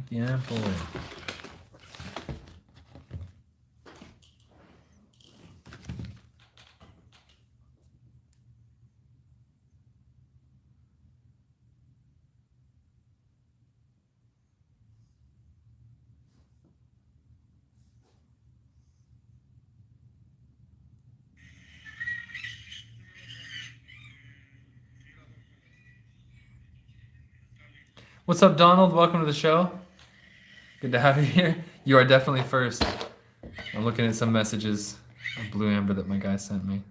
tiempo. What's up, Donald? Welcome to the show. Good to have you here. You are definitely first. I'm looking at some messages of Blue Amber that my guy sent me.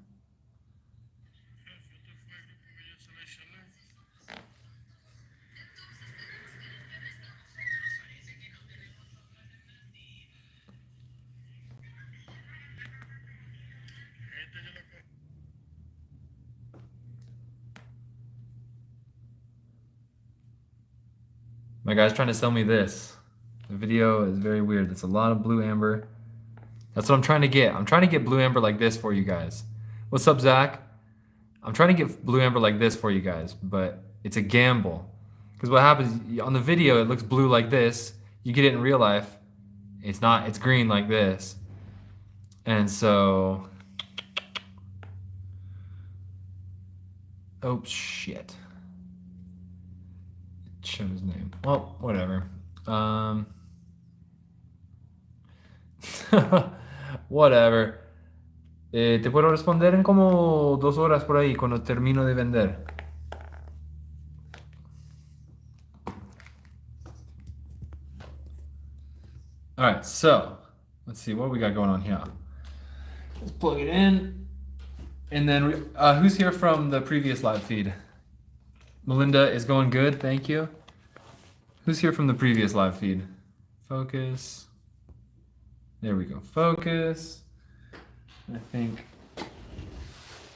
My guy's trying to sell me this. The video is very weird. It's a lot of Blue Amber. That's what I'm trying to get. I'm trying to get Blue Amber like this for you guys. What's up, Zach? I'm trying to get Blue Amber like this for you guys, but it's a gamble. Because what happens, on the video, it looks blue like this. You get it in real life, it's not, it's green like this. And so, oh shit. Show his name. Well, whatever. Whatever. Te puedo responder en como 2 horas por ahí cuando termino de vender. All right, so let's see what we got going on here. Let's plug it in. And then who's here from the previous live feed? Melinda is going good, thank you. Who's here from the previous live feed? Focus. There we go, focus. I think,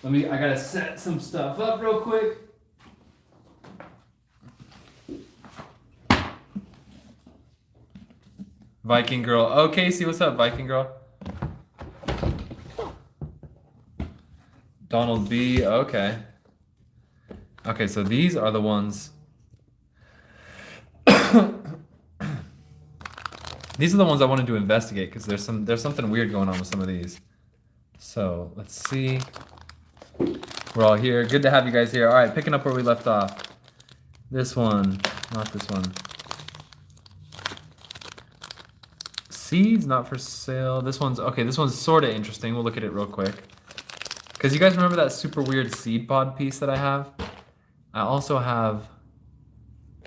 I gotta set some stuff up real quick. Viking girl. Oh, Casey, what's up, Viking girl? Donald B, okay. Okay, so these are the ones. These are the ones I wanted to investigate because there's something weird going on with some of these. So let's see. We're all here. Good to have you guys here. All right, picking up where we left off. This one, not this one. Seeds, not for sale. This one's, okay, this one's sort of interesting. We'll look at it real quick. Because you guys remember that super weird seed pod piece that I have? I also have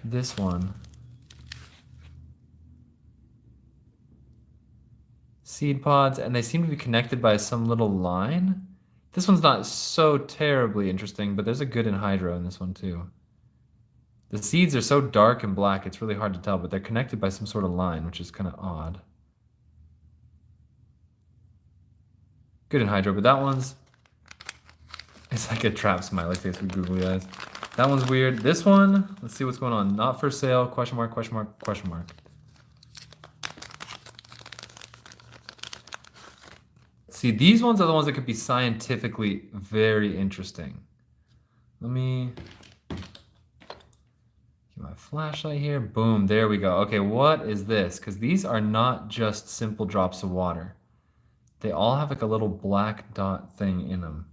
this one. Seed pods, and they seem to be connected by some little line. This one's not so terribly interesting, but there's a good anhydro in this one too. The seeds are so dark and black, it's really hard to tell, but they're connected by some sort of line, which is kind of odd. Good anhydro, but that one's, it's like a trap smiley face with googly eyes. That one's weird. This one, let's see what's going on. Not for sale, question mark, question mark, question mark. See, these ones are the ones that could be scientifically very interesting. Let me get my flashlight here. Boom, there we go. Okay, what is this? Because these are not just simple drops of water. They all have like a little black dot thing in them.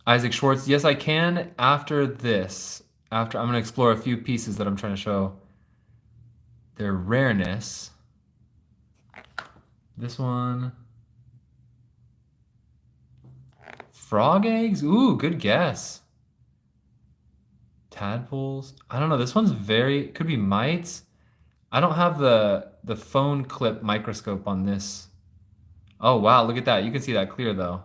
Isaac Schwartz, yes, I can after this. After I'm going to explore a few pieces that I'm trying to show their rareness. This one. Frog eggs? Ooh, good guess. Tadpoles? I don't know. This one's very, could be mites. I don't have the phone clip microscope on this. Oh, wow. Look at that. You can see that clear, though.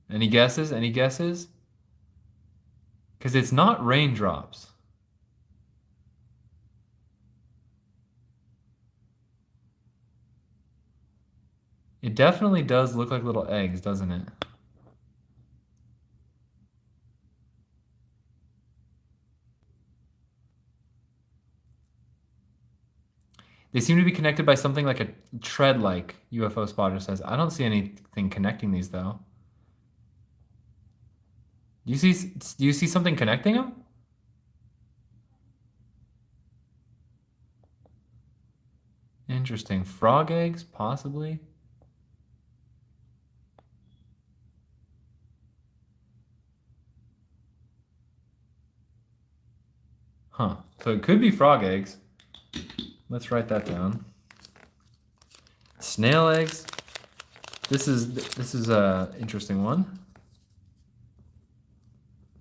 Any guesses? Any guesses? Because it's not raindrops. It definitely does look like little eggs, doesn't it? They seem to be connected by something like a tread-like, UFO spotter says. I don't see anything connecting these, though. Do you see something connecting them? Interesting. Frog eggs, possibly. Huh. So it could be frog eggs. Let's write that down. Snail eggs. This is a interesting one.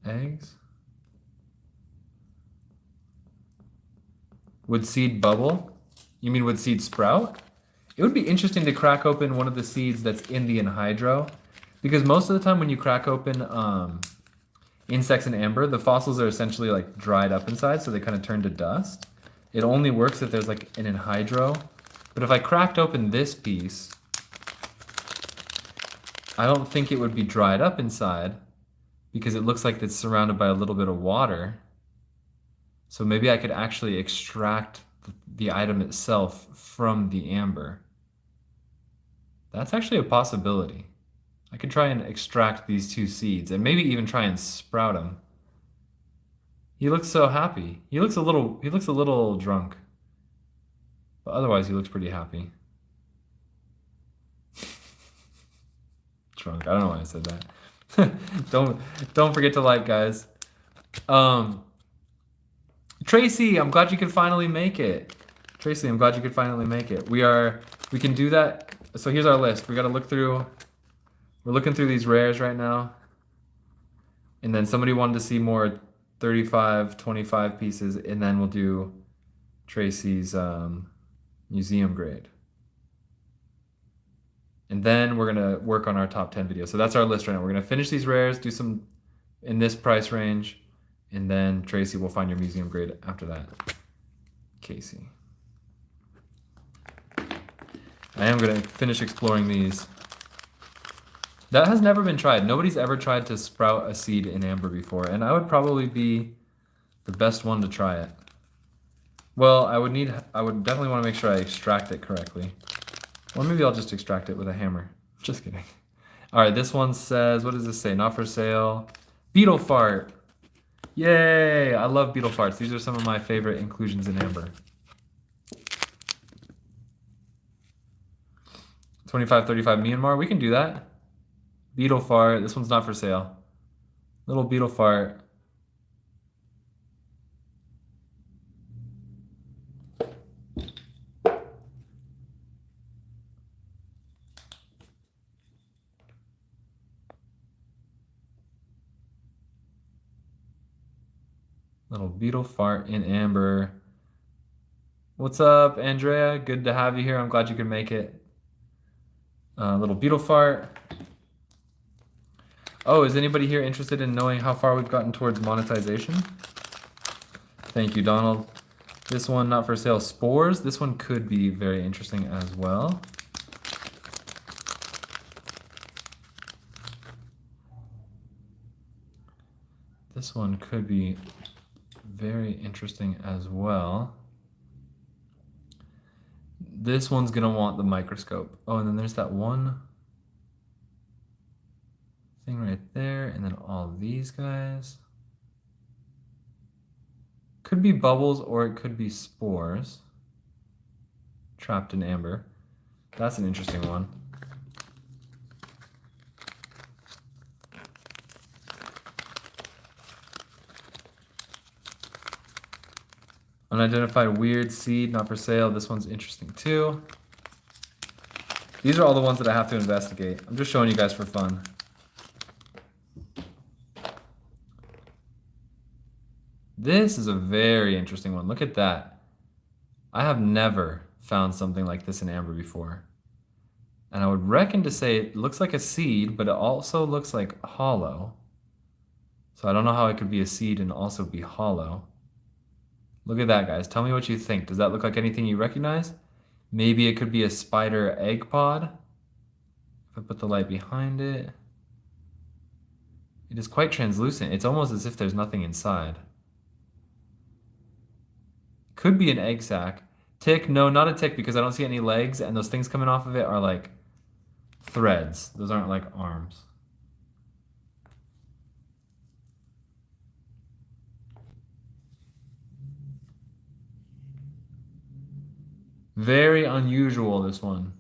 Eggs. Would seed bubble? You mean would seed sprout? It would be interesting to crack open one of the seeds that's in the anhydro, because most of the time when you crack open insects in amber, the fossils are essentially like dried up inside, so they kind of turn to dust. It only works if there's like an anhydro. But if I cracked open this piece, I don't think it would be dried up inside because it looks like it's surrounded by a little bit of water. So maybe I could actually extract the item itself from the amber. That's actually a possibility. I could try and extract these two seeds and maybe even try and sprout them. He looks so happy. He looks a little drunk. But otherwise he looks pretty happy. Drunk. I don't know why I said that. Don't forget to like, guys. Tracy, I'm glad you could finally make it. Tracy, I'm glad you could finally make it. We can do that. So here's our list. We got to look through. We're looking through these rares right now. And then somebody wanted to see more 35, 25 pieces, and then we'll do Tracy's museum grade. And then we're gonna work on our top 10 videos. So that's our list right now. We're gonna finish these rares, do some in this price range, and then Tracy will find your museum grade after that. Casey. I am gonna finish exploring these. That has never been tried. Nobody's ever tried to sprout a seed in amber before, and I would probably be the best one to try it. Well, I would definitely want to make sure I extract it correctly. Or maybe I'll just extract it with a hammer. Just kidding. All right, this one says, what does this say? Not for sale. Beetle fart. Yay! I love beetle farts. These are some of my favorite inclusions in amber. 25.35 Myanmar. We can do that. Beetle fart. This one's not for sale. Little beetle fart. Little beetle fart in amber. What's up, Andrea? Good to have you here. I'm glad you could make it. Little beetle fart. Oh, is anybody here interested in knowing how far we've gotten towards monetization? Thank you, Donald. This one, not for sale. Spores. This one could be very interesting as well. This one could be very interesting as well. This one's gonna want the microscope. Oh, and then there's that one thing right there, and then all these guys. Could be bubbles or it could be spores trapped in amber. That's an interesting one. Unidentified weird seed, not for sale. This one's interesting too. These are all the ones that I have to investigate. I'm just showing you guys for fun. This is a very interesting one. Look at that. I have never found something like this in amber before. And I would reckon to say it looks like a seed, but it also looks like hollow. So I don't know how it could be a seed and also be hollow. Look at that, guys. Tell me what you think. Does that look like anything you recognize? Maybe it could be a spider egg pod. If I put the light behind it. It is quite translucent. It's almost as if there's nothing inside. Could be an egg sac. Tick? No, not a tick because I don't see any legs, and those things coming off of it are like threads. Those aren't like arms. Very unusual, this one.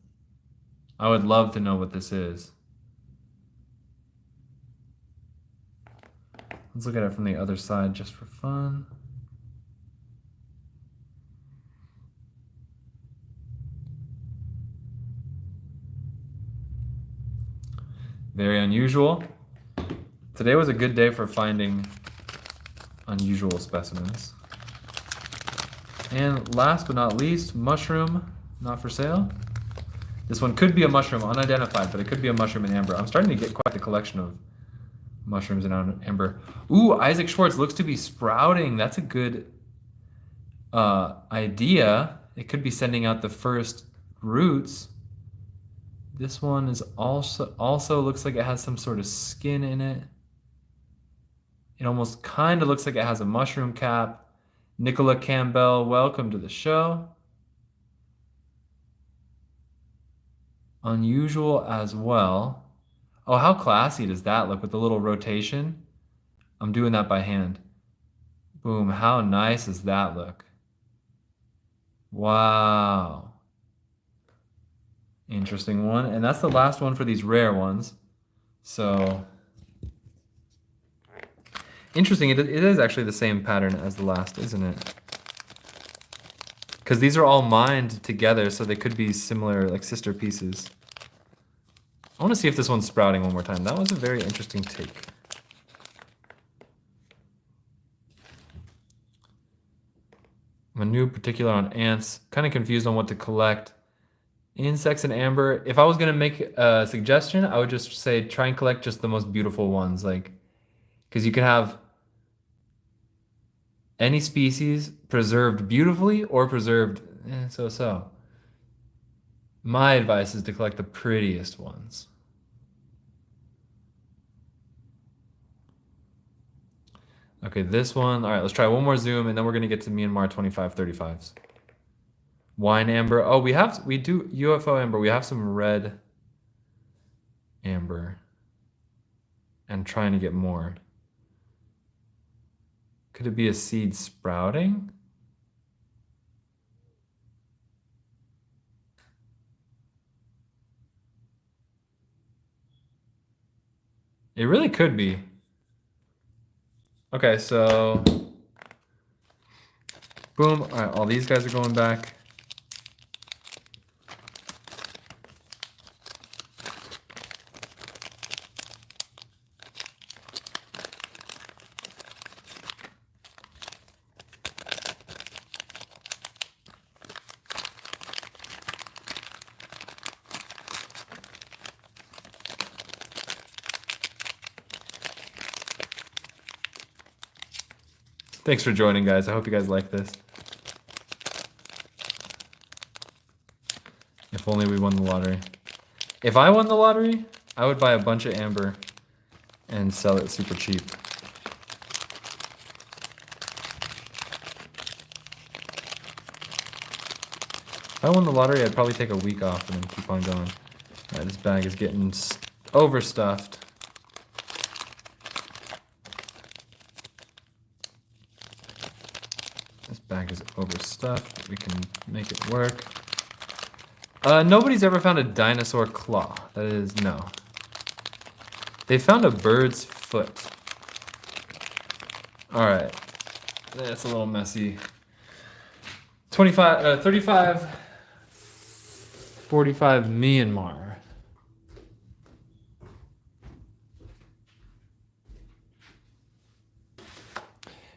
I would love to know what this is. Let's look at it from the other side just for fun. Very unusual. Today was a good day for finding unusual specimens. And last but not least, mushroom, not for sale. This one could be a mushroom, unidentified, but it could be a mushroom in amber. I'm starting to get quite the collection of mushrooms in amber. Ooh, Isaac Schwartz looks to be sprouting. That's a good idea. It could be sending out the first roots. This one is also looks like it has some sort of skin in it. It almost kind of looks like it has a mushroom cap. Nicola Campbell, welcome to the show. Unusual as well. Oh, how classy does that look with the little rotation? I'm doing that by hand. Boom, how nice does that look? Wow. Interesting one. And that's the last one for these rare ones. So, interesting. It is actually the same pattern as the last, isn't it? Because these are all mined together, so they could be similar, like sister pieces. I want to see if this one's sprouting one more time. That was a very interesting take. Manu particular on ants. Kind of confused on what to collect. Insects and amber. If I was gonna make a suggestion, I would just say try and collect just the most beautiful ones, like, because you can have any species preserved beautifully or preserved so-so. My advice is to collect the prettiest ones. Okay, this one. All right, let's try one more zoom, and then we're gonna get to Myanmar 2535s. Wine amber. Oh, we do UFO amber. We have some red amber. And trying to get more. Could it be a seed sprouting? It really could be. Okay, so boom. All right, all these guys are going back. Thanks for joining, guys. I hope you guys like this. If only we won the lottery. If I won the lottery, I would buy a bunch of amber and sell it super cheap. If I won the lottery, I'd probably take a week off and then keep on going. All right, this bag is getting overstuffed. This bag is overstuffed. We can make it work. Nobody's ever found a dinosaur claw. That is, no. They found a bird's foot. All right. That's a little messy. 35, 45 Myanmar.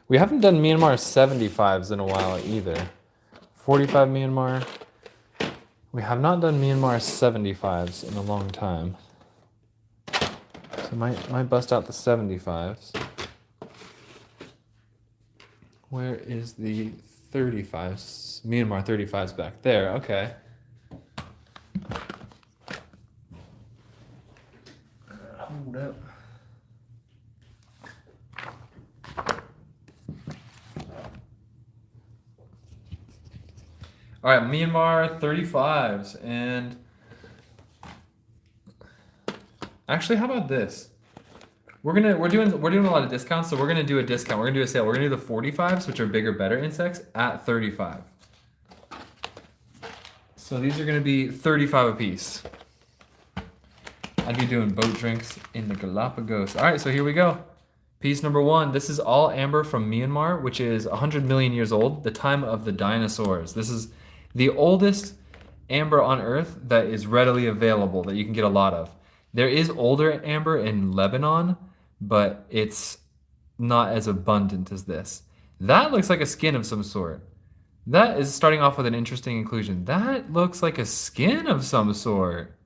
We haven't done Myanmar 75s in a while either. 45 Myanmar. We have not done Myanmar 75s in a long time. So might bust out the 75s. Where is the 35s? Myanmar 35s back there. Okay. Hold up. All right, Myanmar 35s, and actually, how about this? We're doing a lot of discounts, so we're gonna do a discount. We're gonna do a sale. We're gonna do the 45s, which are bigger, better insects, at 35. So these are going to be 35 apiece. I'd be doing boat drinks in the Galapagos. All right, so here we go. Piece number 1. This is all amber from Myanmar, which is 100 million years old, the time of the dinosaurs. This is the oldest amber on Earth that is readily available, that you can get a lot of. There is older amber in Lebanon, but it's not as abundant as this. That looks like a skin of some sort. That is starting off with an interesting inclusion. That looks like a skin of some sort.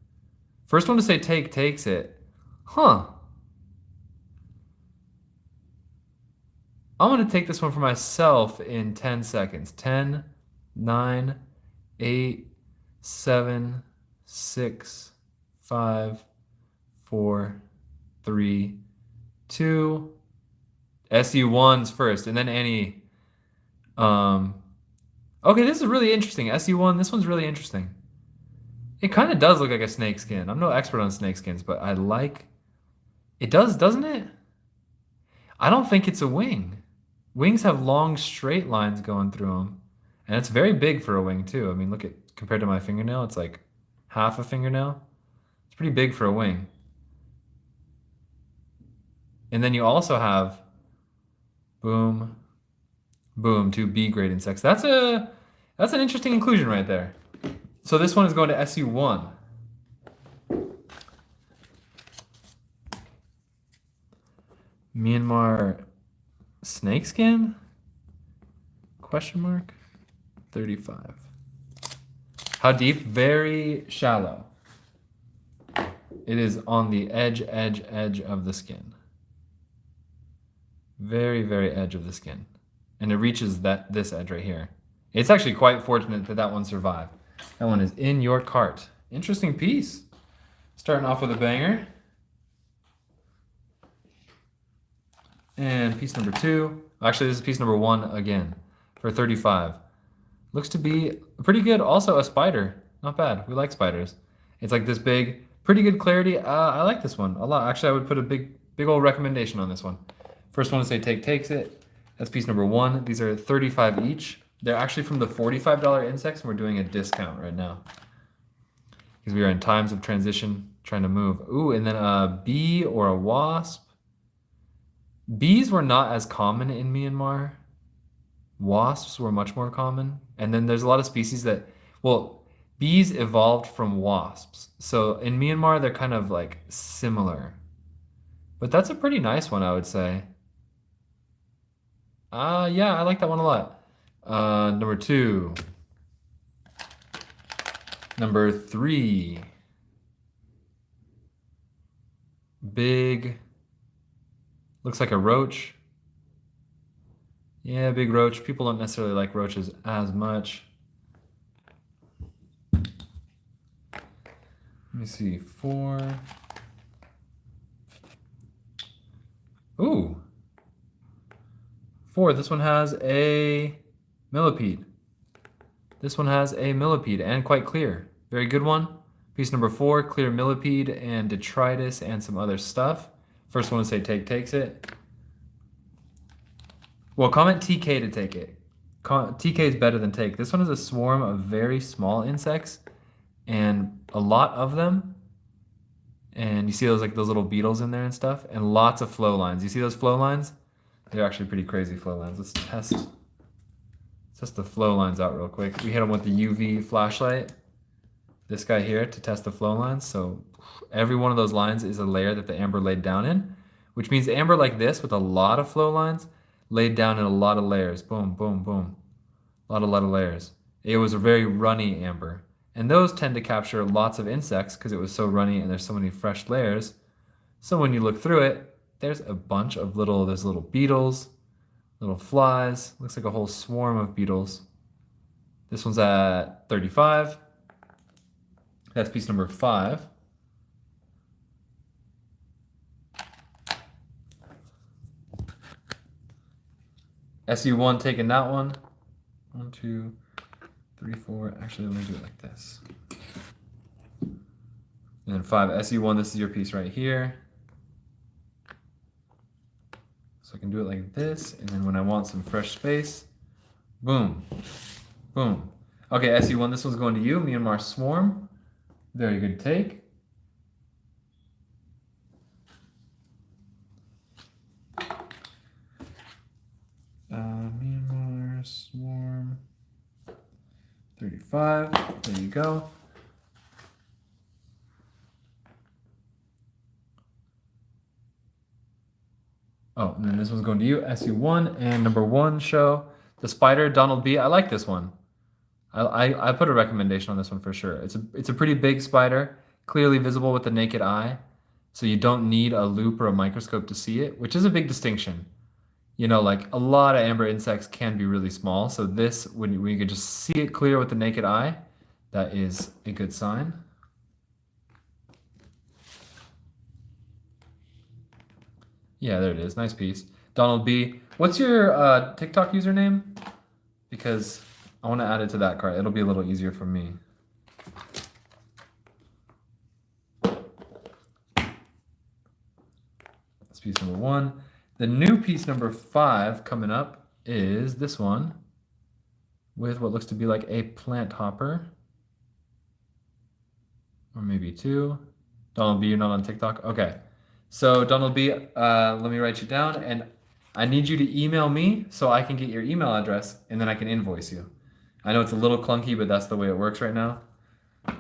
First one to say take takes it. Huh. I'm going to take this one for myself in 10 seconds. 10, 9, 8, 7, 6, 5, 4, 3, 2. SU1's first, and then Annie. Okay, this is really interesting. SU1, this one's really interesting. It kind of does look like a snake skin. I'm no expert on snake skins, but I like... It does, doesn't it? I don't think it's a wing. Wings have long, straight lines going through them. And it's very big for a wing, too. I mean, look at... Compared to my fingernail, it's like half a fingernail. It's pretty big for a wing. And then you also have... Boom. Boom, 2 B-grade insects. That's an interesting inclusion right there. So this one is going to SU1. Myanmar snakeskin? Question mark? 35. How deep? Very shallow. It is on the edge of the skin. Very, very edge of the skin. And it reaches this edge right here. It's actually quite fortunate that that one survived. That one is in your cart. Interesting piece. Starting off with a banger. And piece number 2. Actually, this is piece number 1 again for 35. Looks to be pretty good. Also a spider. Not bad. We like spiders. It's like this big, pretty good clarity. I like this one a lot. Actually, I would put a big old recommendation on this one. First one to say take takes it. That's piece number 1. These are 35 each. They're actually from the $45 insects, and we're doing a discount right now. Because we are in times of transition, trying to move. Ooh, and then a bee or a wasp. Bees were not as common in Myanmar. Wasps were much more common. And then there's a lot of species that, well, bees evolved from wasps. So in Myanmar, they're kind of like similar. But that's a pretty nice one, I would say. Yeah, I like that one a lot. Number 2. Number 3. Big. Looks like a roach. Yeah, big roach. People don't necessarily like roaches as much. Let me see. 4. Ooh. 4. This one has a millipede. This one has a millipede and quite clear. Very good one. Piece number 4, clear millipede and detritus and some other stuff. First one to say take takes it. Well, comment TK to take it. TK is better than take. This one is a swarm of very small insects and a lot of them. And you see those little beetles in there and stuff, and lots of flow lines. You see those flow lines? They're actually pretty crazy flow lines. Let's test the flow lines out real quick. We hit them with the UV flashlight. This guy here to test the flow lines. So every one of those lines is a layer that the amber laid down in, which means amber like this with a lot of flow lines laid down in a lot of layers. Boom, boom, boom. A lot of layers. It was a very runny amber. And those tend to capture lots of insects because it was so runny and there's so many fresh layers. So when you look through it, there's a bunch of there's little beetles, little flies. Looks like a whole swarm of beetles. This one's at 35. That's piece number 5. SU1 taking that one. 1, 2, 3, 4. Actually, let me do it like this. And then 5. SU1, this is your piece right here. So I can do it like this, and then when I want some fresh space, boom, boom. Okay, SU1, this one's going to you. Myanmar Swarm. Very good take. Myanmar Swarm. 35. There you go. Oh, and then this one's going to you, SU1, and number 1 show, the Spider, Donald B. I like this one. I put a recommendation on this one for sure. It's a pretty big spider, clearly visible with the naked eye, so you don't need a loupe or a microscope to see it, which is a big distinction. You know, like a lot of amber insects can be really small, so this, when you can just see it clear with the naked eye, that is a good sign. Yeah, there it is. Nice piece. Donald B. What's your TikTok username? Because I want to add it to that card. It'll be a little easier for me. That's piece number 1. The new piece number 5 coming up is this one with what looks to be like a plant hopper. Or maybe 2. Donald B, you're not on TikTok? Okay. So Donald B, let me write you down, and I need you to email me so I can get your email address, and then I can invoice you. I know it's a little clunky, but that's the way it works right now.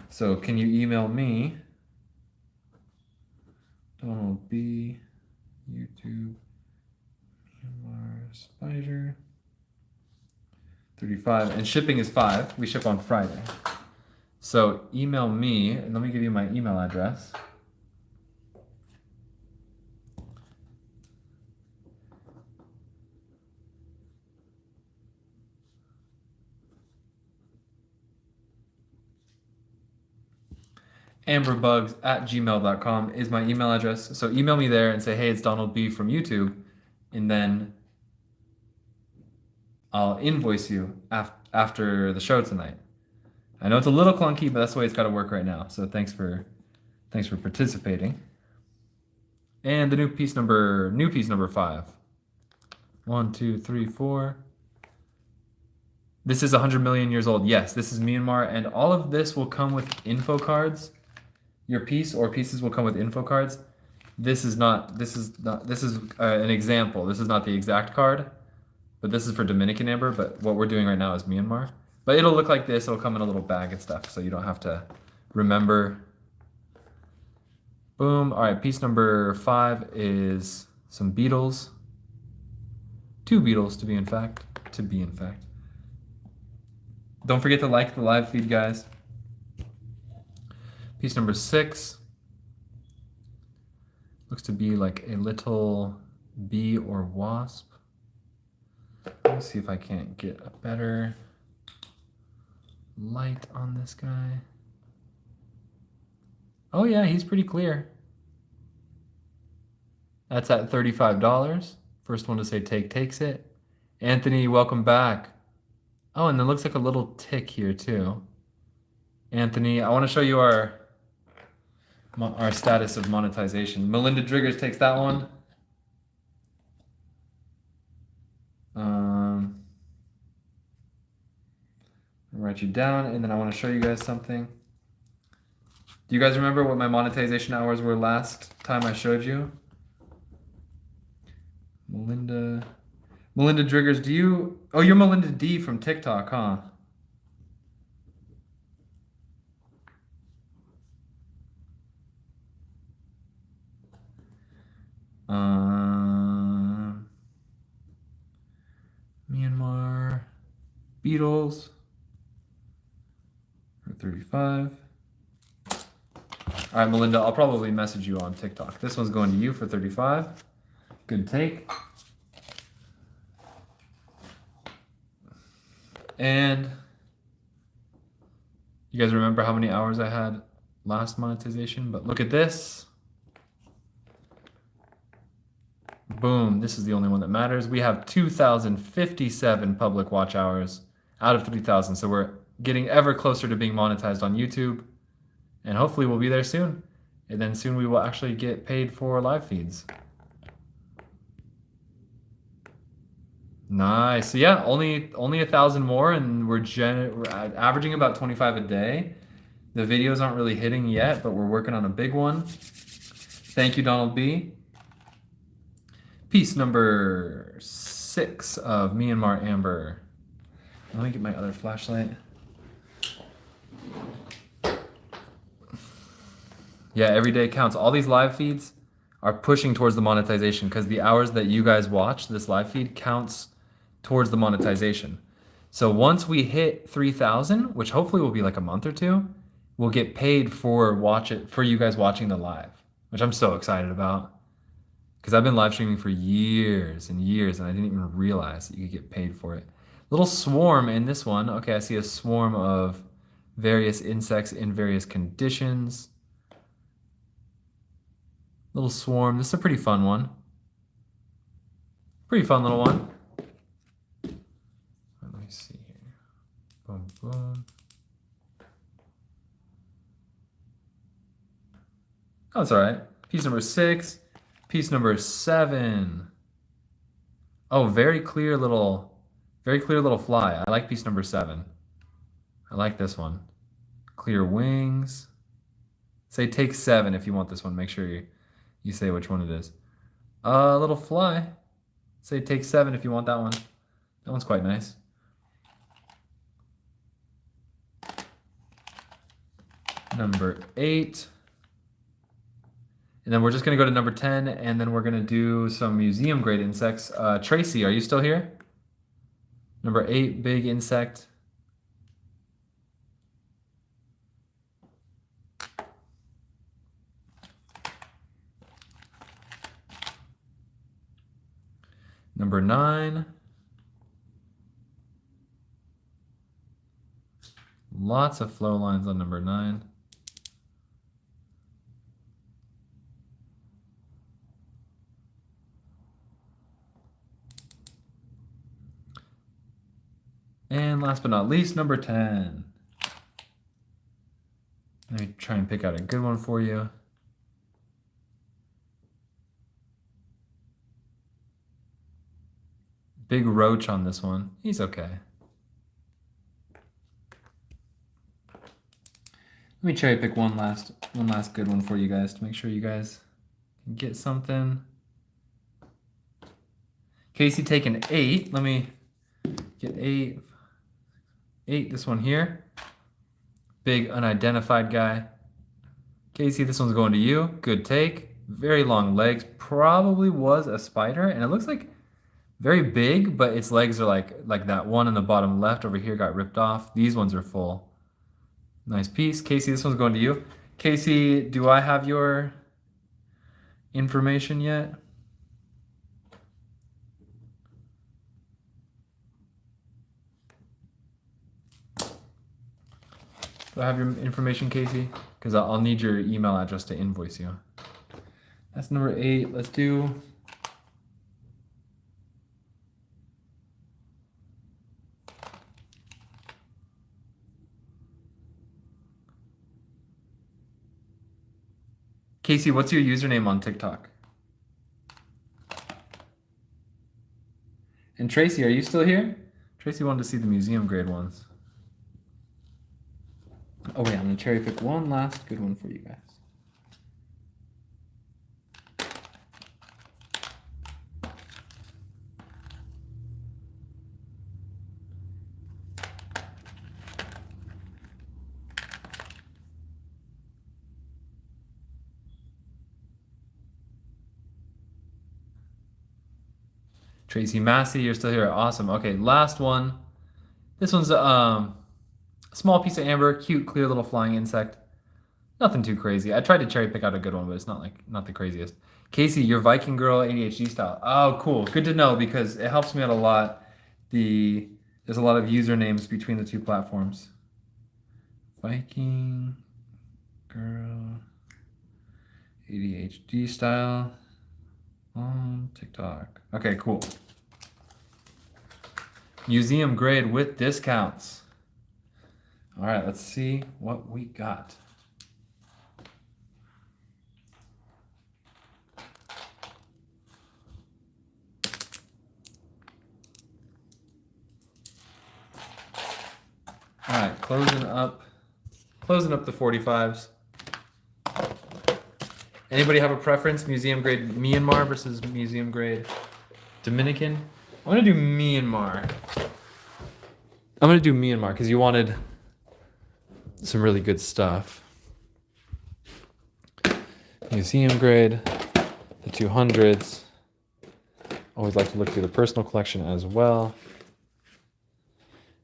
So can you email me? Donald B, YouTube, Myanmar Spider, 35, and shipping is 5. We ship on Friday. So email me, and let me give you my email address. amberbugs@gmail.com is my email address. So email me there and say, hey, it's Donald B from YouTube. And then I'll invoice you after the show tonight. I know it's a little clunky, but that's the way it's got to work right now. So thanks for participating. And the new piece number 5. 1, 2, 3, 4. This is 100 million years old. Yes, this is Myanmar, and all of this will come with info cards. Your piece or pieces will come with info cards. This is an example. This is not the exact card, but this is for Dominican amber, but what we're doing right now is Myanmar. But it'll look like this. It'll come in a little bag and stuff, so you don't have to remember. Boom. All right, piece number 5 is some beetles. 2 beetles to be in fact. Don't forget to like the live feed, guys. Piece number 6 looks to be like a little bee or wasp. Let me see if I can't get a better light on this guy. Oh yeah, he's pretty clear. That's at $35. First one to say take takes it. Anthony, welcome back. Oh, and it looks like a little tick here too. Anthony, I want to show you our status of monetization. Melinda Driggers takes that one. I'll write you down, and then I want to show you guys something. Do you guys remember what my monetization hours were last time I showed you? Melinda Driggers, do you... Oh, you're Melinda D from TikTok, huh? Myanmar beetles for 35. All right, Melinda, I'll probably message you on TikTok. This one's going to you for 35. Good take. And you guys remember how many hours I had last monetization? But look at this. Boom, this is the only one that matters. We have 2,057 public watch hours out of 3,000. So we're getting ever closer to being monetized on YouTube. And hopefully we'll be there soon. And then soon we will actually get paid for live feeds. Nice. So yeah, only 1,000 more, and we're averaging about 25 a day. The videos aren't really hitting yet, but we're working on a big one. Thank you, Donald B. Piece number 6 of Myanmar Amber. Let me get my other flashlight. Yeah, every day counts. All these live feeds are pushing towards the monetization because the hours that you guys watch this live feed counts towards the monetization. So once we hit 3,000, which hopefully will be like a month or two, we'll get paid for you guys watching the live, which I'm so excited about. Because I've been live streaming for years and years, and I didn't even realize that you could get paid for it. Little swarm in this one. Okay, I see a swarm of various insects in various conditions. Little swarm. This is a pretty fun one. Pretty fun little one. Let me see here. Boom, boom. Oh, it's all right. Piece number 6. Piece number 7. Oh, very clear little fly. I like piece number 7. I like this one. Clear wings. Say take 7 if you want this one. Make sure you say which one it is. Little fly. Say take 7 if you want that one. That one's quite nice. Number 8. And then we're just going to go to number 10, and then we're going to do some museum grade insects. Tracy, are you still here? Number 8, big insect. Number 9. Lots of flow lines on number 9. And last but not least, number 10. Let me try and pick out a good one for you. Big roach on this one. He's okay. Let me cherry pick one last good one for you guys to make sure you guys can get something. Casey taking 8. Let me get 8. 8, this one here. Big unidentified guy. Casey, this one's going to you. Good take. Very long legs. Probably was a spider, and it looks like very big, but its legs are like that one in the bottom left over here got ripped off. These ones are full. Nice piece. Casey, this one's going to you. Casey, do I have your information yet? Do I have your information, Casey? Because I'll need your email address to invoice you. That's number 8. Let's do... Casey, what's your username on TikTok? And Tracy, are you still here? Tracy wanted to see the museum grade ones. Oh wait, I'm gonna cherry pick one last good one for you guys. Tracy Massey, you're still here. Awesome. Okay, last one. This one's a small piece of amber, cute, clear little flying insect. Nothing too crazy. I tried to cherry pick out a good one, but it's not the craziest. Casey, your Viking girl ADHD style. Oh, cool. Good to know because it helps me out a lot. There's a lot of usernames between the two platforms. Viking girl ADHD style on TikTok. Okay, cool. Museum grade with discounts. All right, let's see what we got. closing up the 45s. Anybody have a preference? Museum grade Myanmar versus museum grade Dominican? I'm gonna do Myanmar. Because you wanted some really good stuff. Museum grade, the 200s. Always like to look through the personal collection as well.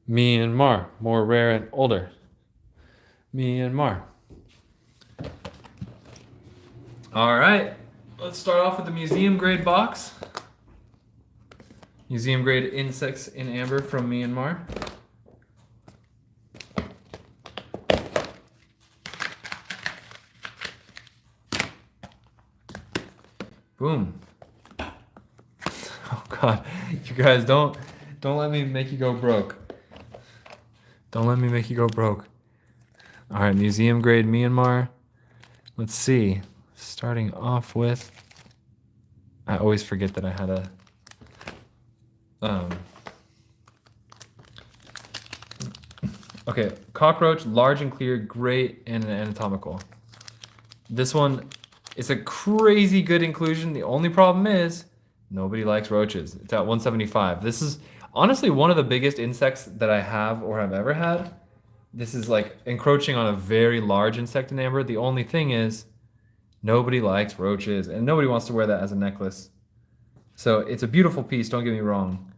Myanmar, more rare and older. Myanmar. All right, let's start off with the museum grade box. Museum grade insects in amber from Myanmar. Boom. Oh God, you guys don't let me make you go broke. Don't let me make you go broke. All right, museum grade Myanmar. Let's see. Starting off with, I always forget that I had a okay, cockroach, large and clear, great, and an anatomical. This one is a crazy good inclusion. The only problem is nobody likes roaches. It's at 175. This is honestly one of the biggest insects that I have or have ever had. This is like encroaching on a very large insect in amber. The only thing is nobody likes roaches and nobody wants to wear that as a necklace. So it's a beautiful piece, don't get me wrong.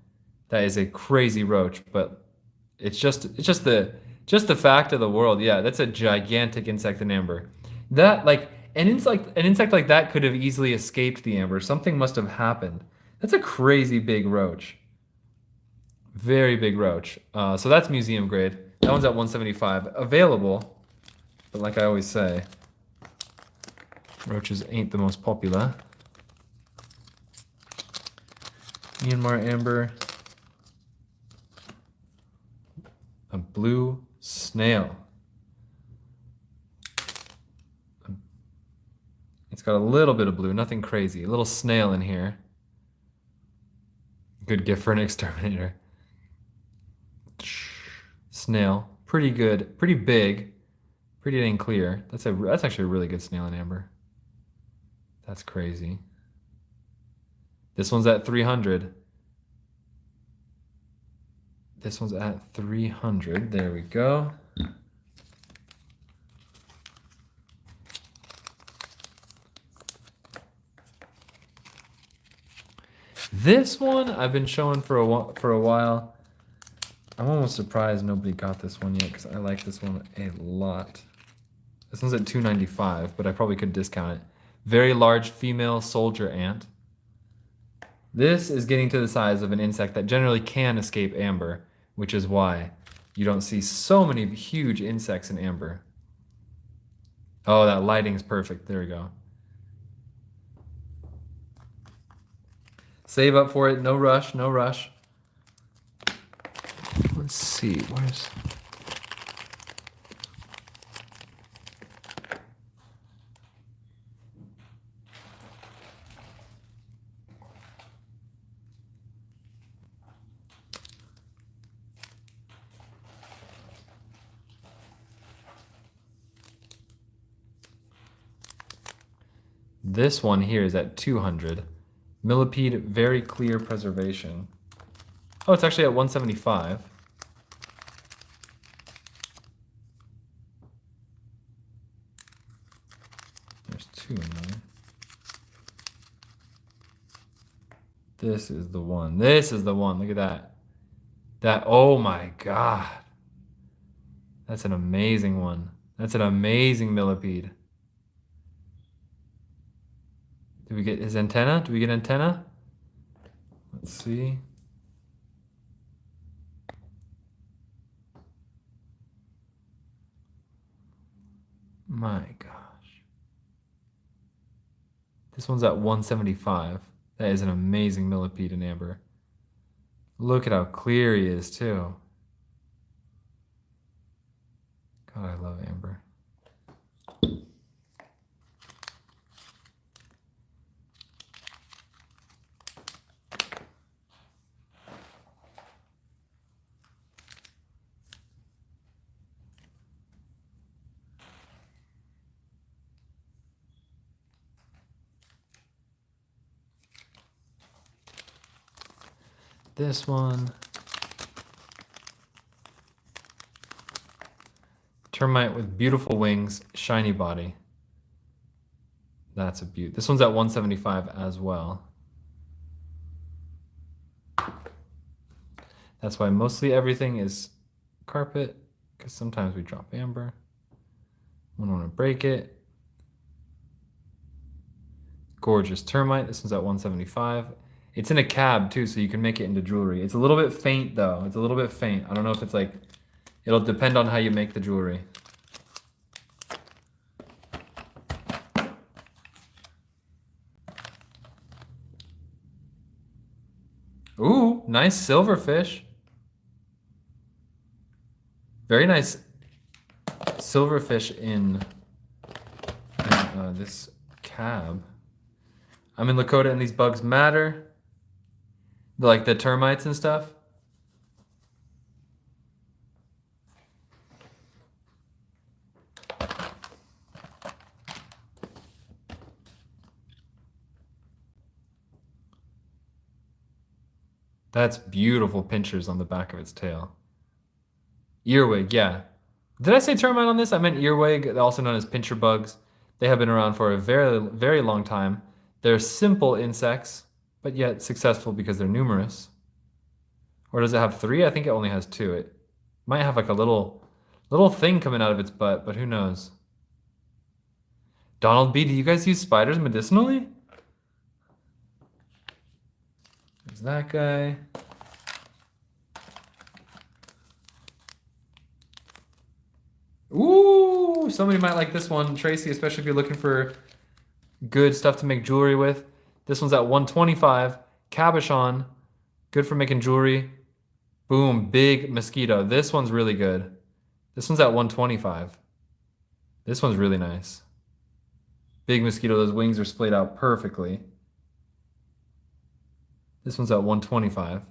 That is a crazy roach, but it's just the fact of the world. Yeah, that's a gigantic insect in amber. That like an insect like that could have easily escaped the amber. Something must have happened. That's a crazy big roach. Very big roach. So that's museum grade. That one's at 175. Available, but like I always say, roaches ain't the most popular. Myanmar amber. A blue snail. It's got a little bit of blue, nothing crazy. A little snail in here. Good gift for an exterminator. Snail, pretty good, pretty big, pretty dang clear. That's actually a really good snail in amber. That's crazy. This one's at 300. This one's at 300. There we go. This one I've been showing for a while. I'm almost surprised nobody got this one yet because I like this one a lot. This one's at 295, but I probably could discount it. Very large female soldier ant. This is getting to the size of an insect that generally can escape amber, which is why you don't see so many huge insects in amber. Oh, that lighting is perfect. There we go. Save up for it. No rush, no rush. Let's see. Where's... This one here is at 200. Millipede, very clear preservation. Oh, it's actually at 175. There's two in there. This is the one. This is the one. Look at that. Oh my God. That's an amazing one. That's an amazing millipede. Did we get his antenna? Do we get antenna? Let's see. My gosh. This one's at 175. That is an amazing millipede in amber. Look at how clear he is too. God, I love amber. this one. Termite with beautiful wings, shiny body. That's a beaut. This one's at 175 as well. That's why mostly everything is carpet, because sometimes we drop amber. We don't want to break it. Gorgeous termite. This one's at 175. It's in a cab too, so you can make it into jewelry. It's a little bit faint though. It's a little bit faint. I don't know if it's like, it'll depend on how you make the jewelry. Ooh, nice silverfish. Very nice silverfish in this cab. I'm in Lakota and these bugs matter. Like the termites and stuff. That's beautiful pinchers on the back of its tail. Earwig, yeah. Did I say termite on this? I meant earwig, also known as pincher bugs. They have been around for a very, very long time. They're simple insects, but yet successful because they're numerous. Or does it have 3? I think it only has 2. It might have like a little thing coming out of its butt, but who knows? Donald B, do you guys use spiders medicinally? There's that guy. Ooh, somebody might like this one, Tracy, especially if you're looking for good stuff to make jewelry with. This one's at 125. Cabochon, good for making jewelry. Boom, big mosquito. This one's really good. This one's at 125. This one's really nice. Big mosquito, those wings are splayed out perfectly. This one's at 125.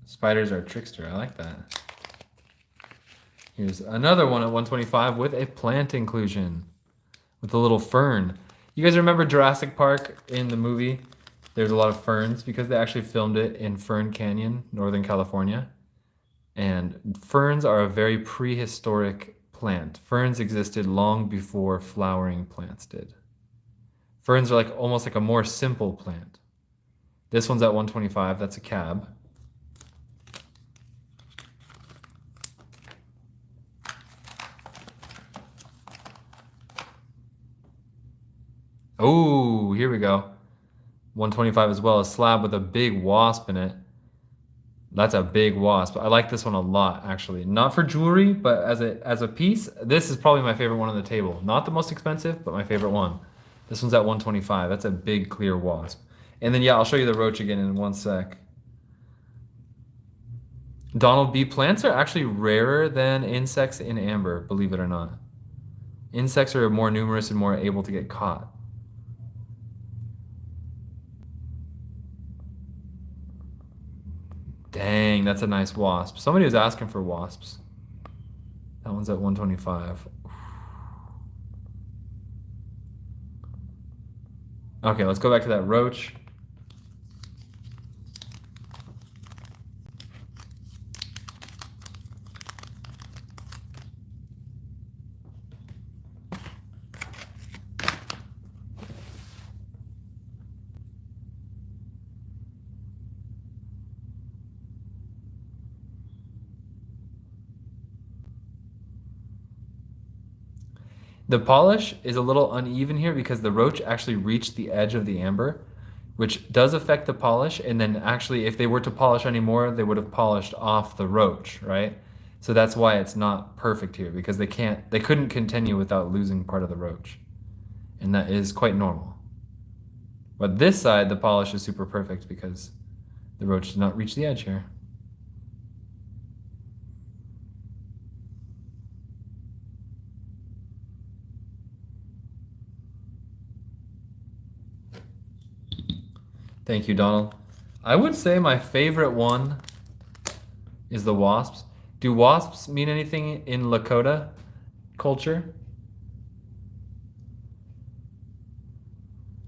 Spiders are a trickster. I like that. Here's another one at 125 with a plant inclusion. With a little fern. You guys remember Jurassic Park in the movie? There's a lot of ferns because they actually filmed it in Fern Canyon, Northern California. And ferns are a very prehistoric plant. Ferns existed long before flowering plants did. Ferns are like almost like a more simple plant. This one's at 125. That's a cab. Oh, here we go. 125 as well. A slab with a big wasp in it. That's a big wasp. I like this one a lot, actually. Not for jewelry, but as a piece. This is probably my favorite one on the table. Not the most expensive, but my favorite one. This one's at 125. That's a big, clear wasp. And then, yeah, I'll show you the roach again in one sec. Donald B. Plants are actually rarer than insects in amber, believe it or not. Insects are more numerous and more able to get caught. Dang, that's a nice wasp. Somebody was asking for wasps. That one's at 125. Okay, let's go back to that roach. The polish is a little uneven here because the roach actually reached the edge of the amber, which does affect the polish. And then actually, if they were to polish anymore, they would have polished off the roach, right? So that's why it's not perfect here, because they couldn't continue without losing part of the roach. And that is quite normal. But this side, the polish is super perfect because the roach did not reach the edge here. Thank you, Donald. I would say my favorite one is the wasps. Do wasps mean anything in Lakota culture?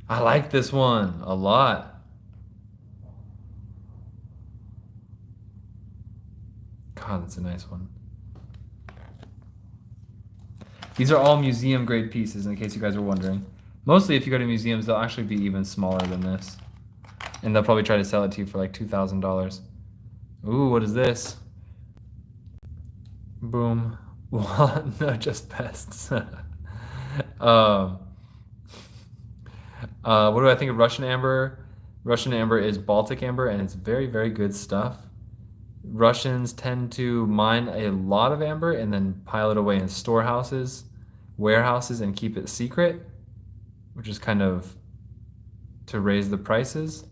I like this one a lot. God, that's a nice one. These are all museum grade pieces, in case you guys are wondering. Mostly, if you go to museums, they'll actually be even smaller than this. And they'll probably try to sell it to you for like $2,000. Ooh, what is this? Boom. What? No, just pests. What do I think of Russian amber? Russian amber is Baltic amber, and it's very, very good stuff. Russians tend to mine a lot of amber and then pile it away in storehouses, warehouses, and keep it secret, which is kind of to raise the prices.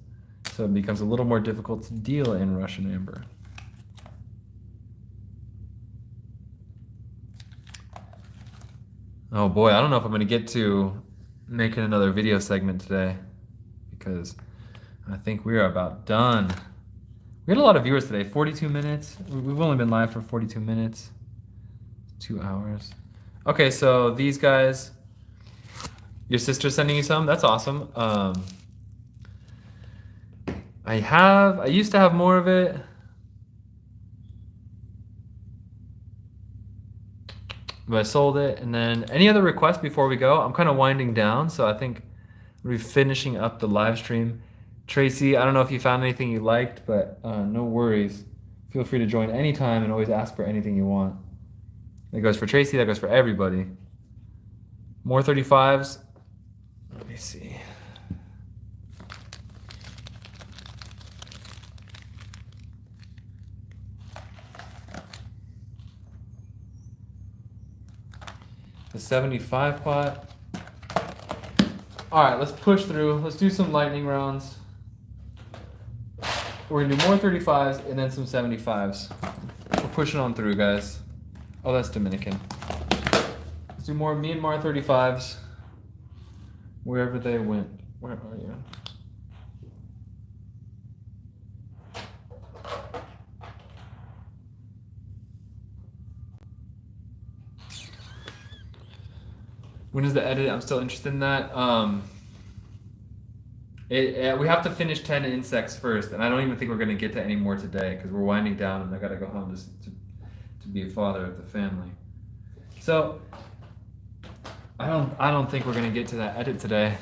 So it becomes a little more difficult to deal in Russian amber. Oh boy, I don't know if I'm going to get to making another video segment today because I think we are about done. We had a lot of viewers today, 42 minutes. We've only been live for 42 minutes, 2 hours. Okay, so these guys, your sister's sending you some? That's awesome. I used to have more of it. But I sold it. And then any other requests before we go? I'm kind of winding down, so I think we'll be finishing up the live stream. Tracy, I don't know if you found anything you liked, but no worries. Feel free to join anytime and always ask for anything you want. That goes for Tracy, that goes for everybody. More 35s. Let me see. The 75 pot. All right, let's push through. Let's do some lightning rounds. We're gonna do more 35s and then some 75s. We're pushing on through, guys. Oh, that's Dominican. Let's do more Myanmar 35s. Wherever they went. Where are you? When is the edit? I'm still interested in that. We have to finish 10 insects first, and I don't even think we're gonna get to any more today because we're winding down, and I gotta go home to be a father of the family. So I don't think we're gonna get to that edit today.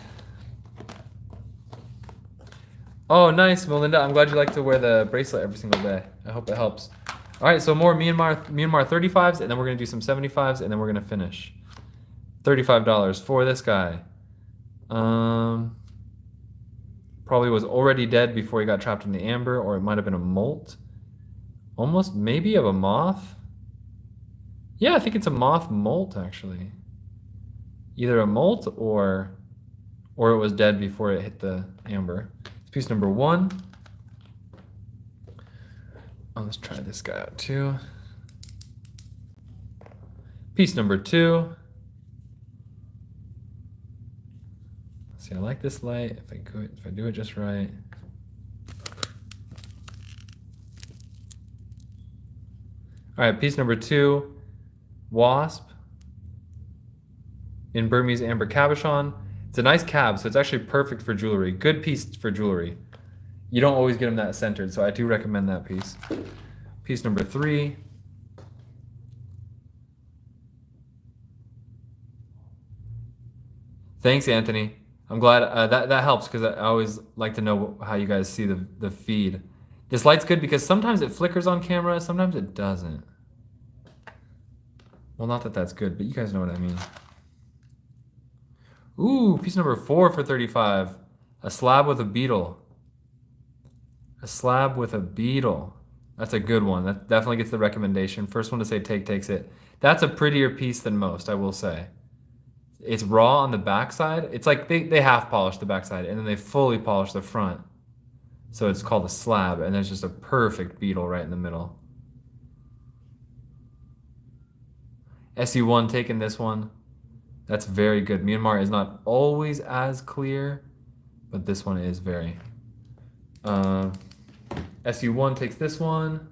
Oh, nice, Melinda. I'm glad you like to wear the bracelet every single day. I hope it helps. All right, so more Myanmar 35s, and then we're gonna do some 75s, and then we're gonna finish. $35 for this guy. Probably was already dead before he got trapped in the amber, or it might have been a molt. Almost maybe of a moth. Yeah, I think it's a moth molt actually. Either a molt or it was dead before it hit the amber. It's piece number 1. Oh, let's try this guy out too. Piece number 2. See, I like this light. If I do it just right. All right, piece number 2, wasp in Burmese amber cabochon. It's a nice cab, so it's actually perfect for jewelry. Good piece for jewelry. You don't always get them that centered, so I do recommend that piece. Piece number 3. Thanks, Anthony. I'm glad that helps because I always like to know how you guys see the feed. This light's good because sometimes it flickers on camera, sometimes it doesn't. Well, not that that's good, but you guys know what I mean. Ooh, piece number 4 for 35. A slab with a beetle. A slab with a beetle. That's a good one. That definitely gets the recommendation. First one to say take takes it. That's a prettier piece than most, I will say. It's raw on the backside. It's like they half polish the backside and then they fully polish the front. So it's called a slab, and there's just a perfect beetle right in the middle. SU1 taking this one. That's very good. Myanmar is not always as clear, but this one is very. SU1 takes this one.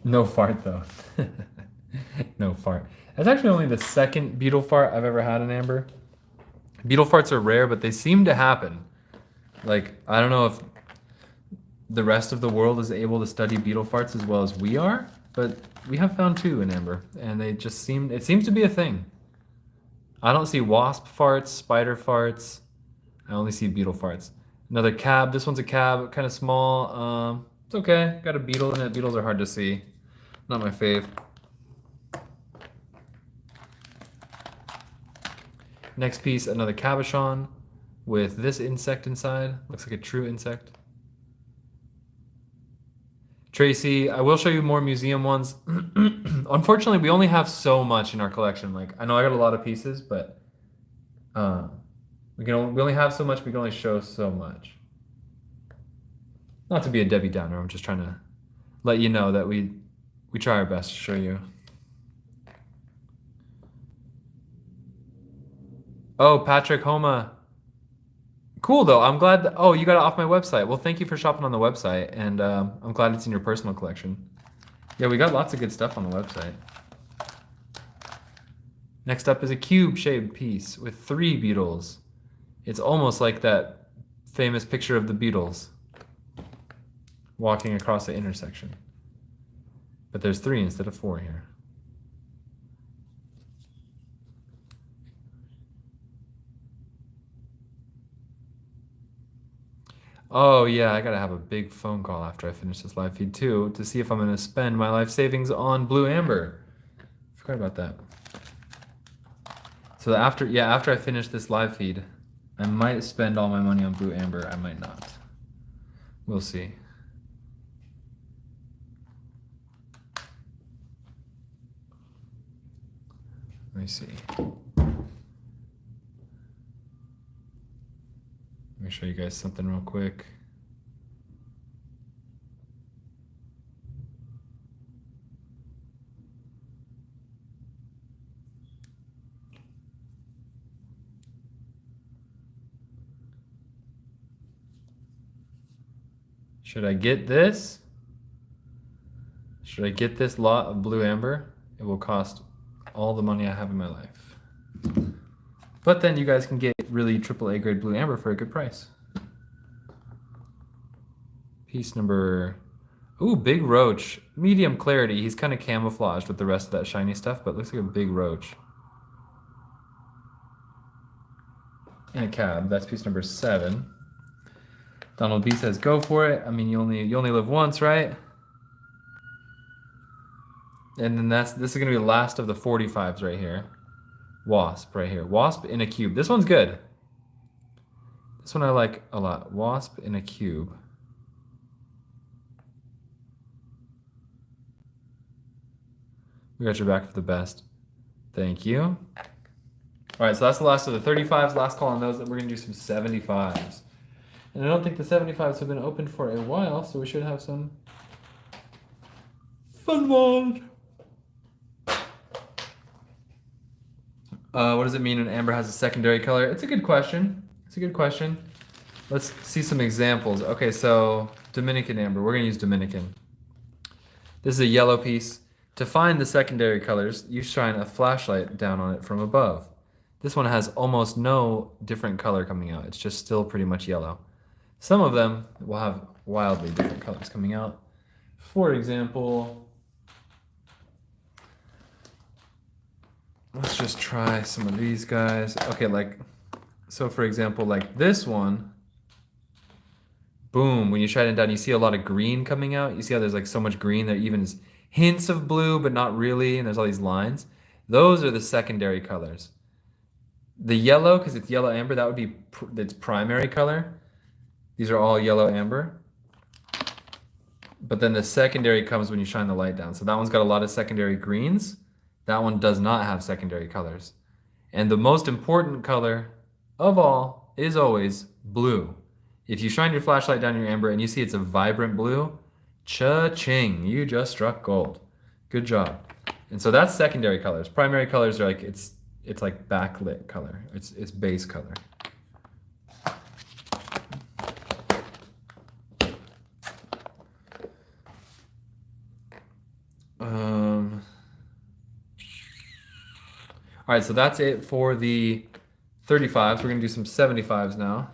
No fart though. No fart. That's actually only the second beetle fart I've ever had in Amber. Beetle farts are rare, but they seem to happen. Like, I don't know if the rest of the world is able to study beetle farts as well as we are, but we have found two in Amber, and it seems to be a thing. I don't see wasp farts, spider farts. I only see beetle farts. Another cab. This one's a cab, kind of small. It's okay. Got a beetle in it. Beetles are hard to see. Not my fave. Next piece, another cabochon with this insect inside. Looks like a true insect. Tracy, I will show you more museum ones. Unfortunately, we only have so much in our collection. Like, I know I got a lot of pieces, but we only have so much. We can only show so much. Not to be a Debbie Downer. I'm just trying to let you know that we try our best to show you. Oh, Patrick Homa. Cool though. I'm glad that, oh, you got it off my website. Well, thank you for shopping on the website, and I'm glad it's in your personal collection. Yeah, we got lots of good stuff on the website. Next up is a cube-shaped piece with 3 beetles. It's almost like that famous picture of the Beatles walking across the intersection. But there's 3 instead of 4 here. Oh yeah, I gotta have a big phone call after I finish this live feed too to see if I'm gonna spend my life savings on Blue Amber. Forgot about that. So after I finish this live feed, I might spend all my money on Blue Amber. I might not. We'll see. Let me see. Let me show you guys something real quick. Should I get this? Should I get this lot of Blue Amber? It will cost all the money I have in my life. But then you guys can get really AAA grade Blue Amber for a good price. Piece number, ooh, big roach. Medium clarity. He's kind of camouflaged with the rest of that shiny stuff, but looks like a big roach. And a cab. That's piece number 7. Donald B says, go for it. I mean, you only live once, right? And then this is gonna be the last of the 45s right here. Wasp right here. Wasp in a cube. This one's good. This one I like a lot. Wasp in a cube. We got your back for the best. Thank you. All right, so that's the last of the 35s. Last call on those. We're gonna do some 75s. And I don't think the 75s have been opened for a while, so we should have some fun ones. What does it mean when amber has a secondary color? It's a good question. It's a good question. Let's see some examples. Okay, so Dominican amber. We're gonna use Dominican. This is a yellow piece. To find the secondary colors, you shine a flashlight down on it from above. This one has almost no different color coming out. It's just still pretty much yellow. Some of them will have wildly different colors coming out. For example, let's just try some of these guys. Okay, so for example, like this one, boom, when you shine it down, you see a lot of green coming out. You see how there's like so much green there, even is hints of blue, but not really, and there's all these lines. Those are the secondary colors. The yellow, because it's yellow amber, that would be its primary color. These are all yellow amber. But then the secondary comes when you shine the light down. So that one's got a lot of secondary greens. That one does not have secondary colors. And the most important color of all is always blue. If you shine your flashlight down your amber and you see it's a vibrant blue, cha-ching, you just struck gold. Good job. And so that's secondary colors. Primary colors are like it's like backlit color. It's base color. All right, so that's it for the 35s. We're gonna do some 75s now.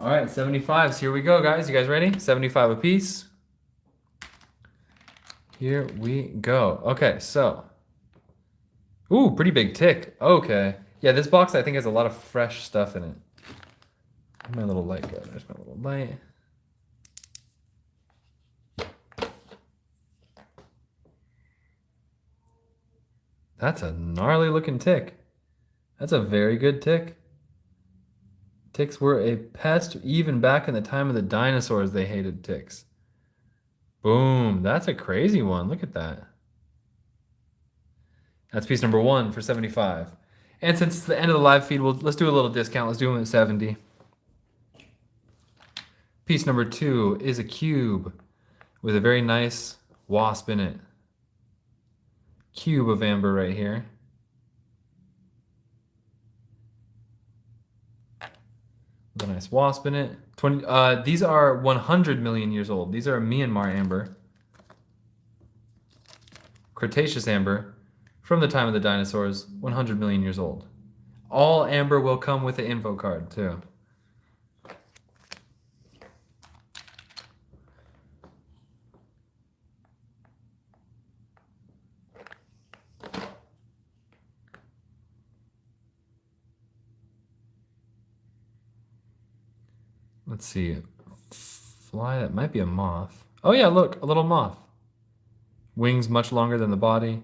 All right, 75s. Here we go, guys. You guys ready? 75 apiece. Here we go. Okay, so. Ooh, pretty big tick. Okay. Yeah, this box I think has a lot of fresh stuff in it. Where'd my little light go? There's my little light. That's a gnarly looking tick. That's a very good tick. Ticks were a pest even back in the time of the dinosaurs. They hated ticks. Boom. That's a crazy one. Look at that. That's piece number 1 for 75. And since it's the end of the live feed, let's do a little discount. Let's do them at 70. Piece number 2 is a cube with a very nice wasp in it. Cube of amber right here. With a nice wasp in it. These are 100 million years old. These are Myanmar amber. Cretaceous amber from the time of the dinosaurs, 100 million years old. All amber will come with the info card too. Let's see. Fly, that might be a moth. Oh yeah, look, a little moth. Wings much longer than the body.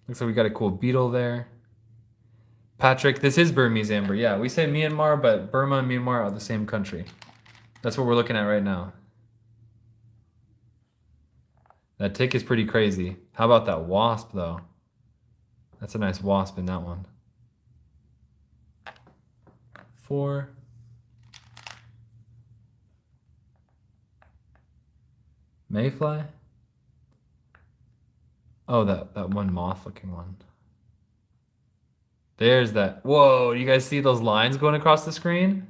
Looks like we got a cool beetle there. Patrick, this is Burmese amber. Yeah, we say Myanmar, but Burma and Myanmar are the same country. That's what we're looking at right now. That tick is pretty crazy. How about that wasp, though? That's a nice wasp in that one. 4. Mayfly? Oh, that one moth-looking one. There's that. Whoa, you guys see those lines going across the screen?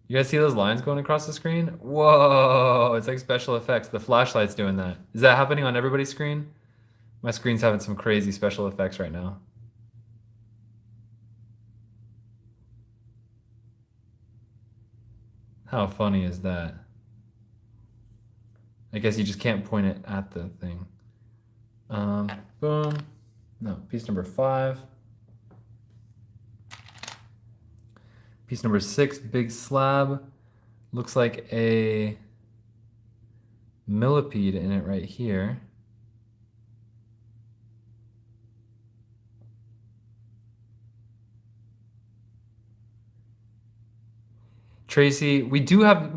You guys see those lines going across the screen? Whoa, it's like special effects. The flashlight's doing that. Is that happening on everybody's screen? My screen's having some crazy special effects right now. How funny is that? I guess you just can't point it at the thing. Boom. No, piece number 5. Piece number 6, big slab. Looks like a millipede in it right here. Tracy, we do have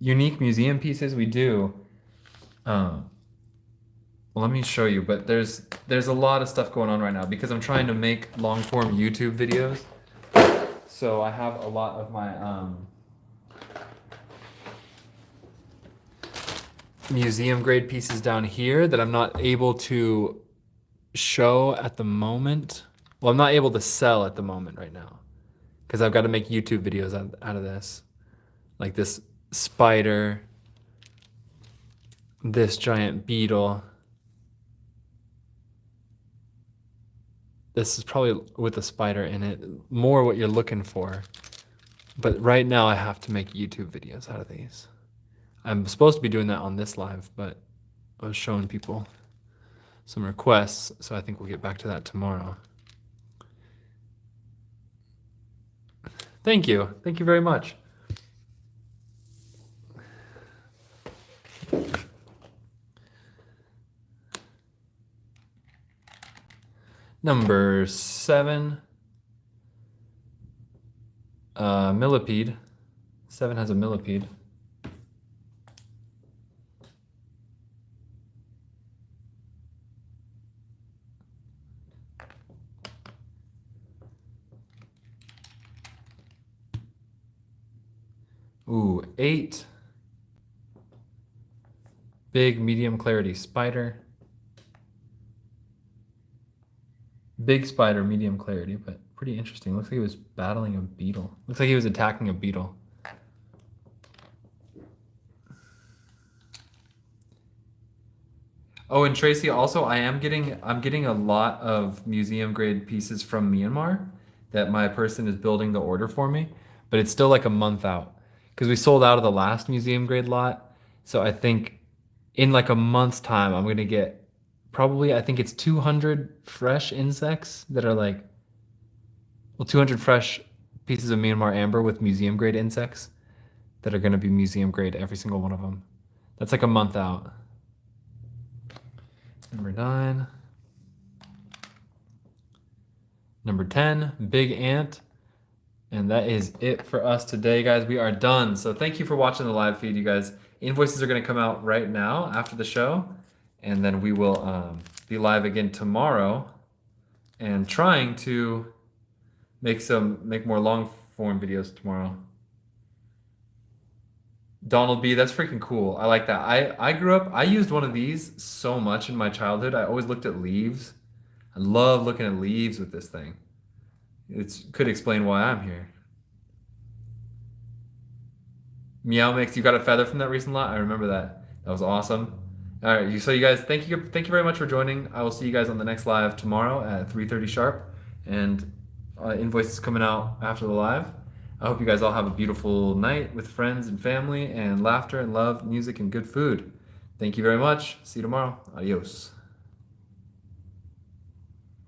unique museum pieces. We do. Well, let me show you, but there's a lot of stuff going on right now because I'm trying to make long form YouTube videos. So I have a lot of my museum grade pieces down here that I'm not able to show at the moment. Well, I'm not able to sell at the moment right now because I've got to make YouTube videos out of this. Like this spider, this giant beetle. This is probably with a spider in it, more what you're looking for. But right now I have to make YouTube videos out of these. I'm supposed to be doing that on this live, but I was showing people some requests, so I think we'll get back to that tomorrow. Thank you. Thank you very much. Number 7. Millipede. 7 has a millipede. Ooh, 8. Big, medium clarity spider. Big spider, medium clarity, but pretty interesting. Looks like he was battling a beetle. Looks like he was attacking a beetle. Oh, and Tracy, also I'm getting a lot of museum grade pieces from Myanmar that my person is building the order for me, but it's still like a month out because we sold out of the last museum grade lot. So I think in like a month's time, I'm gonna get probably, I think it's 200 fresh insects that are like, well, 200 fresh pieces of Myanmar amber with museum grade insects that are gonna be museum grade, every single one of them. That's like a month out. Number 9. Number 10, Big Ant. And that is it for us today, guys. We are done. So thank you for watching the live feed, you guys. Invoices are going to come out right now after the show. And then we will be live again tomorrow and trying to make more long form videos tomorrow. Donald B, that's freaking cool. I like that. I grew up, I used one of these so much in my childhood. I always looked at leaves. I love looking at leaves with this thing. It could explain why I'm here. Meow Mix, you got a feather from that recent lot? I remember that. That was awesome. All right, so you guys, thank you very much for joining. I will see you guys on the next live tomorrow at 3:30 sharp, and invoices coming out after the live. I hope you guys all have a beautiful night with friends and family and laughter and love, music and good food. Thank you very much. See you tomorrow. Adios.